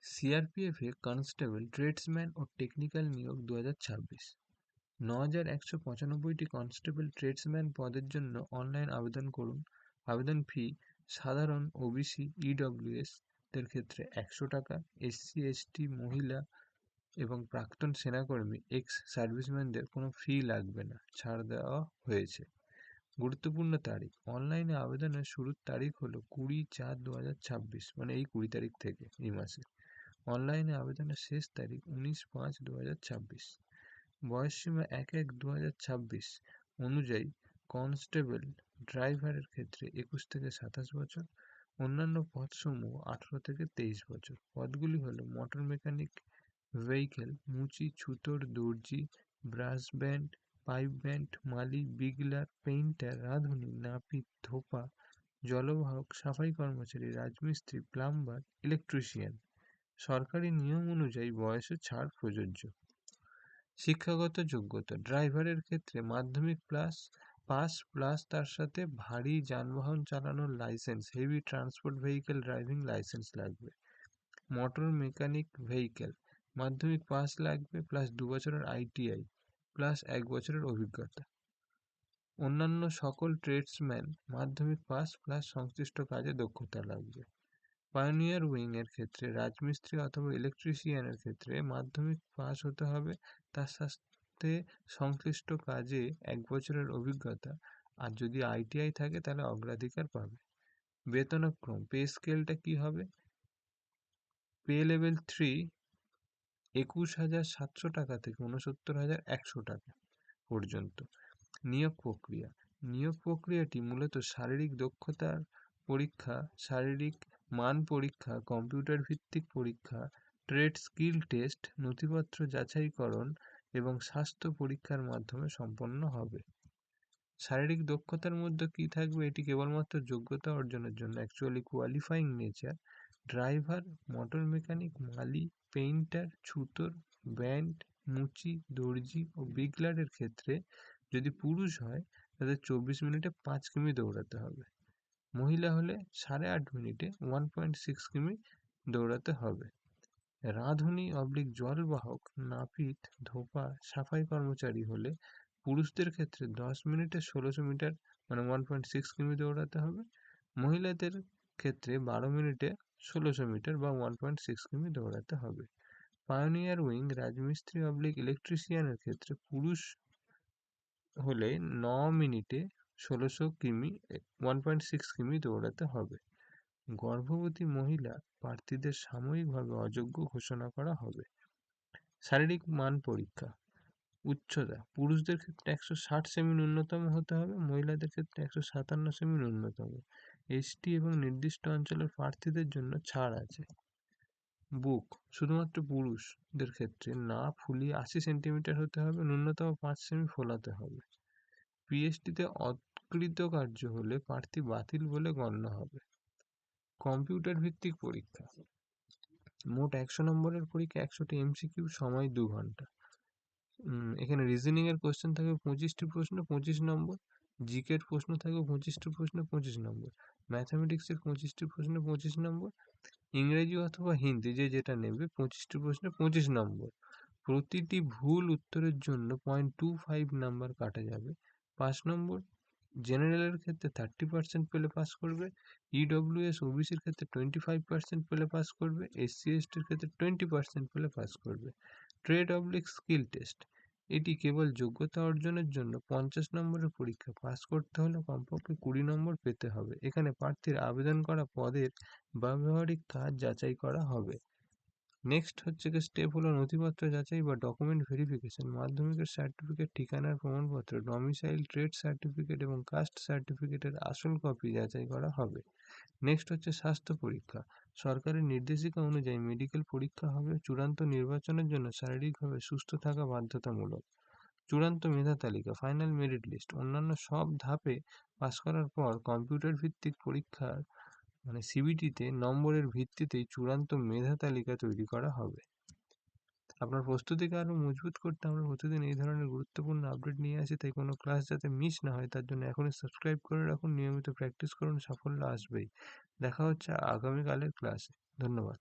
CRPF এ constable, tradesman ও technical নিয়োগ 2026। 9,195টি constable tradesman পদের জন্য অনলাইন আবেদন করুন। আবেদন ফি সাধারণ ওবিসি ইডব্লিউএস দের ক্ষেত্রে 100 টাকা, এসসি এসটি মহিলা এবং প্রাক্তন সেনাকর্মী এক্স সার্ভিসম্যানদের কোনো ফি লাগবে না, ছাড় দেওয়া হয়েছে। গুরুত্বপূর্ণ তারিখ, অনলাইনে আবেদনের শুরুর তারিখ হলো 20/4/2026, মানে এই 20 তারিখ থেকে, এই মাসে। অনলাইনে আবেদনের শেষ তারিখ 19/5/2026। বয়সসীমা 1/1/2026 অনুযায়ী কনস্টেবল ড্রাইভারের ক্ষেত্রে 21 থেকে 27 বছর, অন্যান্য পদসমূহ 18 থেকে 23 বছর। পদগুলি হলো মোটর মেকানিক ভেহিকেল, মুচি, ছুতোর, দর্জি, ব্রাস ব্যান্ড, পাইপ ব্যান্ড, মালি, বিগলার, পেইন্টার, রাঁধুনি, নাপিত, ধোপা, জলবাহক, সাফাই কর্মচারী, রাজমিস্ত্রি, প্লাম্বার, ইলেকট্রিশিয়ান। সরকারি নিয়ম অনুযায়ী বয়সে ছাড় প্রযোজ্য। শিক্ষাগত যোগ্যতা, ড্রাইভারের ক্ষেত্রে মাধ্যমিক পাস প্লাস তার সাথে ভারী যানবাহন চালানোর licence, heavy transport vehicle driving licence লাগবে। মোটর মেকানিক ভেহিকেল মাধ্যমিক পাস লাগবে, প্লাস 2 বছরের আইটিআই, প্লাস 1 বছরের অভিজ্ঞতা। অন্যান্য সকল ট্রেডসম্যান মাধ্যমিক পাস প্লাস সংশ্লিষ্ট কাজে দক্ষতা লাগবে। পায়োনিয়ার উইং এর ক্ষেত্রে রাজমিস্ত্রি অথবা ইলেকট্রিশিয়ানের ক্ষেত্রে মাধ্যমিক পাস হতে হবে, তার সাথে সংশ্লিষ্ট কাজে 1 বছরের অভিজ্ঞতা, আর যদি আইটিআই থাকে তাহলে অগ্রাধিকার পাবে। বেতনক্রম, পে স্কেলটা কি হবে? পে লেভেল 3 21,700 টাকা থেকে 69,100 টাকা পর্যন্ত। নিয়োগ প্রক্রিয়া, নিয়োগ প্রক্রিয়াটি মূলত শারীরিক দক্ষতার পরীক্ষা, শারীরিক মান পরীক্ষা, কম্পিউটার ভিত্তিক পরীক্ষা, ট্রেড স্কিল টেস্ট, নথিপত্র যাচাইকরণ এবং স্বাস্থ্য পরীক্ষার মাধ্যমে সম্পন্ন হবে। শারীরিক দক্ষতার মধ্যে কি থাকবে? এটি কেবলমাত্র যোগ্যতা অর্জনের জন্য, actually qualifying nature. Driver, motor mechanic, মালি, পেইন্টার, ছুতোর, ব্যান্ড, মুচি, দর্জি ও বিগলারের ক্ষেত্রে যদি পুরুষ হয় তাদের 24 মিনিটে 5 কিমি দৌড়াতে হবে। মহিলা হলে 8.5 মিনিটে 1.6 কিমি দৌড়াতে হবে। রাঁধুনি জলবাহক, নাপিত, ধোপা, সাফাই কর্মচারী হলে পুরুষদের ক্ষেত্রে 10 মিনিটে 1600 মিটার, মানে 1.6 কিমি দৌড়াতে হবে। মহিলাদের ক্ষেত্রে 12 মিনিটে 1600 মিটার বা 1.6 কিমি দৌড়াতে হবে। পায়োনিয়ার উইং রাজমিস্ত্রি ইলেকট্রিশিয়ানের ক্ষেত্রে পুরুষ হলে 9 মিনিটে 1600 কিমি 1.6 কিমি দৌড়াতে হবে। গর্ভবতী মহিলা প্রার্থীদের সাময়িকভাবে অযোগ্য ঘোষণা করা হবে। শারীরিক মান পরীক্ষা, উচ্চতা, পুরুষদের ক্ষেত্রে 160 সেমি ন্যূনতম হতে হবে, মহিলাদের ক্ষেত্রে 157 সেমি ন্যূনতম। এসটি এবং নির্দিষ্ট অঞ্চলের প্রার্থীদের জন্য ছাড় আছে। বুক শুধুমাত্র পুরুষদের ক্ষেত্রে না ফুলিয়ে 80 সেন্টিমিটার হতে হবে, ন্যূনতম 5 সেমি ফোলাতে হবে। পিএসটিতে অকৃতকার্য হলে প্রার্থী বাতিল বলে গণ্য হবে। কম্পিউটার ভিত্তিক পরীক্ষা, মোট 100 নম্বরের পরীক্ষা, 100টি এমসিকিউ, সময় 2 ঘন্টা। এখানে রিজনিং এর কোশ্চেন থাকবে 25টি প্রশ্ন, 25 নম্বর। জিকে এর প্রশ্ন থাকবে 25টি প্রশ্ন, 25 নম্বর। ম্যাথামেটিক্স এর 25টি প্রশ্ন, 25 নম্বর। ইংরেজি অথবা হিন্দি যেটা নেবে 25টি প্রশ্ন, 25 নম্বর। প্রতিটি ভুল উত্তরের জন্য 0.25 নাম্বার কাটা যাবে। 5 নম্বর। জেনারেলের ক্ষেত্রে 30% পেলে পাস করবে, ইডব্লিউএস ওবিসির ক্ষেত্রে 25% পেলে পাস করবে, এসসি এসটির ক্ষেত্রে 20% পেলে পাস করবে। ট্রেড স্কিল টেস্ট, এটি কেবল যোগ্যতা অর্জনের জন্য। 50 নম্বরের পরীক্ষা পাস করতে হলে কমপক্ষে 20 নম্বর পেতে হবে। এখানে প্রার্থীর আবেদন করা পদের ব্যবহারিক কাজ যাচাই করা হবে। নেক্সট হচ্ছে স্টেপ হলো নথিপত্র যাচাই বা ডকুমেন্ট ভেরিফিকেশন। মাধ্যমিকের সার্টিফিকেট, ঠিকানার প্রমাণপত্র, ডমিসাইল, ট্রেড সার্টিফিকেট এবং কাস্ট সার্টিফিকেটের আসল কপি যাচাই করা হবে। নেক্সট হচ্ছে স্বাস্থ্য পরীক্ষা। সরকারের নির্দেশিকা অনুযায়ী মেডিকেল পরীক্ষা হবে। চূড়ান্ত নির্বাচনের জন্য শারীরিকভাবে সুস্থ থাকা বাধ্যতামূলক। চূড়ান্ত মেধা তালিকা, ফাইনাল মেরিট লিস্ট। অন্যান্য সব ধাপে পাস করার পর কম্পিউটার ভিত্তিক পরীক্ষার, মানে সিবিটিতে নম্বরের ভিত্তিতেই চূড়ান্ত মেধা তালিকা তৈরি করা হবে। আপনার প্রস্তুতিকে আরও মজবুত করতে আমরা প্রতিদিন এই ধরনের গুরুত্বপূর্ণ আপডেট নিয়ে আসি, তাই কোনো ক্লাস যাতে মিস না হয় তার জন্য এখনই সাবস্ক্রাইব করে রাখুন। নিয়মিত প্র্যাকটিস করুন, সাফল্য আসবেই। দেখা হচ্ছে আগামীকালের ক্লাসে। ধন্যবাদ।